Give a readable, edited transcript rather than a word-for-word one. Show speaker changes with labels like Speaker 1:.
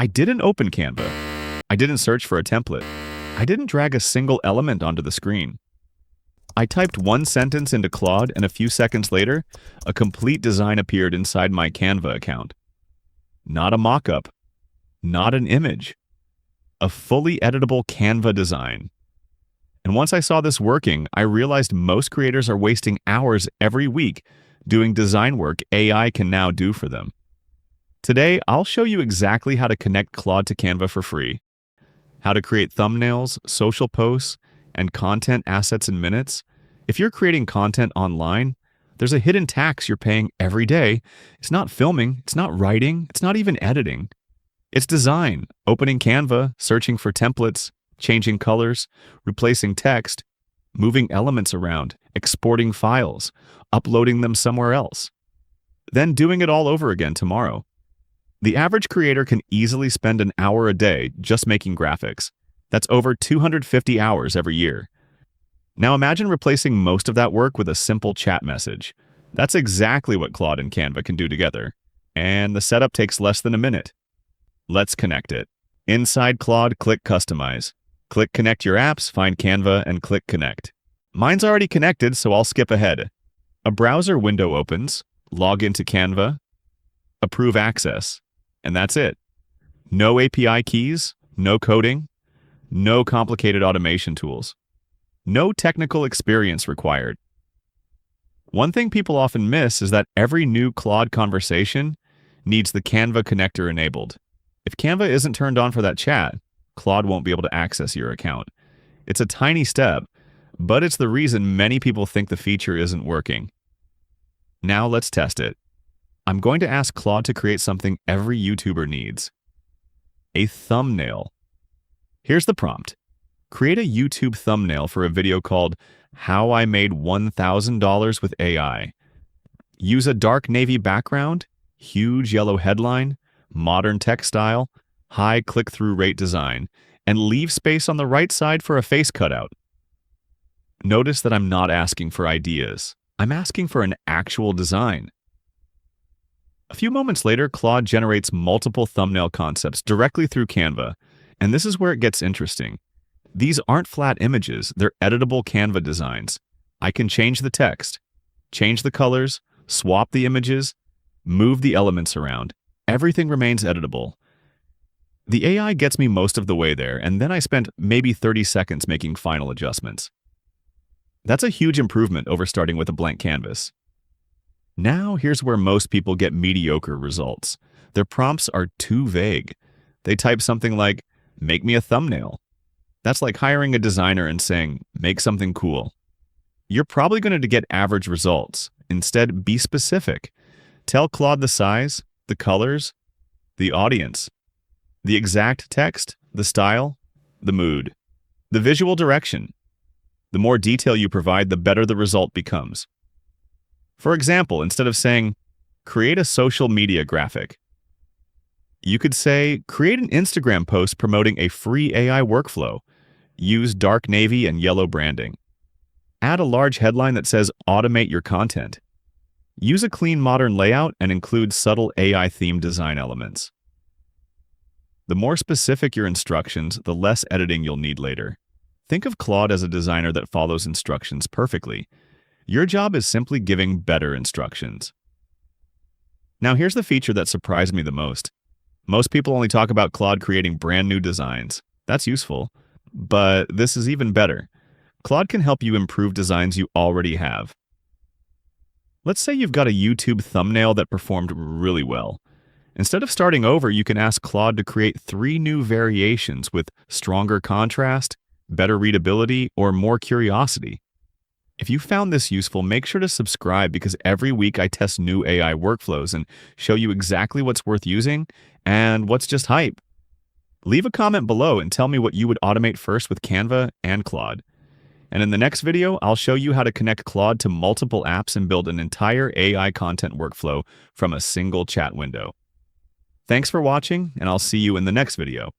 Speaker 1: I didn't open Canva. I didn't search for a template. I didn't drag a single element onto the screen. I typed one sentence into Claude, and a few seconds later, a complete design appeared inside my Canva account. Not a mock-up, not an image, a fully editable Canva design. And once I saw this working, I realized most creators are wasting hours every week doing design work AI can now do for them. Today, I'll show you exactly how to connect Claude to Canva for free, how to create thumbnails, social posts, and content assets in minutes. If you're creating content online, there's a hidden tax you're paying every day. It's not filming, it's not writing, it's not even editing. It's design, opening Canva, searching for templates, changing colors, replacing text, moving elements around, exporting files, uploading them somewhere else, then doing it all over again tomorrow. The average creator can easily spend an hour a day just making graphics. That's over 250 hours every year. Now imagine replacing most of that work with a simple chat message. That's exactly what Claude and Canva can do together. And the setup takes less than a minute. Let's connect it. Inside Claude, click Customize. Click Connect Your Apps, find Canva, and click Connect. Mine's already connected, so I'll skip ahead. A browser window opens, log into Canva, approve access, and that's it. No API keys, no coding, no complicated automation tools. No technical experience required. One thing people often miss is that every new Claude conversation needs the Canva connector enabled. If Canva isn't turned on for that chat, Claude won't be able to access your account. It's a tiny step, but it's the reason many people think the feature isn't working. Now let's test it. I'm going to ask Claude to create something every YouTuber needs. A thumbnail. Here's the prompt. Create a YouTube thumbnail for a video called How I Made $1,000 with AI. Use a dark navy background, huge yellow headline, modern text style, high click-through rate design, and leave space on the right side for a face cutout. Notice that I'm not asking for ideas. I'm asking for an actual design. A few moments later, Claude generates multiple thumbnail concepts directly through Canva, and this is where it gets interesting. These aren't flat images, they're editable Canva designs. I can change the text, change the colors, swap the images, move the elements around. Everything remains editable. The AI gets me most of the way there, and then I spent maybe 30 seconds making final adjustments. That's a huge improvement over starting with a blank canvas. Now, here's where most people get mediocre results. Their prompts are too vague. They type something like, "Make me a thumbnail." That's like hiring a designer and saying, "Make something cool." You're probably going to get average results. Instead, be specific. Tell Claude the size, the colors, the audience, the exact text, the style, the mood, the visual direction. The more detail you provide, the better the result becomes. For example, instead of saying, "Create a social media graphic," you could say, "Create an Instagram post promoting a free AI workflow. Use dark navy and yellow branding." Add a large headline that says, "Automate your content." Use a clean modern layout and include subtle AI-themed design elements. The more specific your instructions, the less editing you'll need later. Think of Claude as a designer that follows instructions perfectly. Your job is simply giving better instructions. Now here's the feature that surprised me the most. Most people only talk about Claude creating brand new designs. That's useful, but this is even better. Claude can help you improve designs you already have. Let's say you've got a YouTube thumbnail that performed really well. Instead of starting over, you can ask Claude to create 3 new variations with stronger contrast, better readability, or more curiosity. If you found this useful, make sure to subscribe because every week I test new AI workflows and show you exactly what's worth using and what's just hype. Leave a comment below and tell me what you would automate first with Canva and Claude. And in the next video, I'll show you how to connect Claude to multiple apps and build an entire AI content workflow from a single chat window. Thanks for watching, and I'll see you in the next video.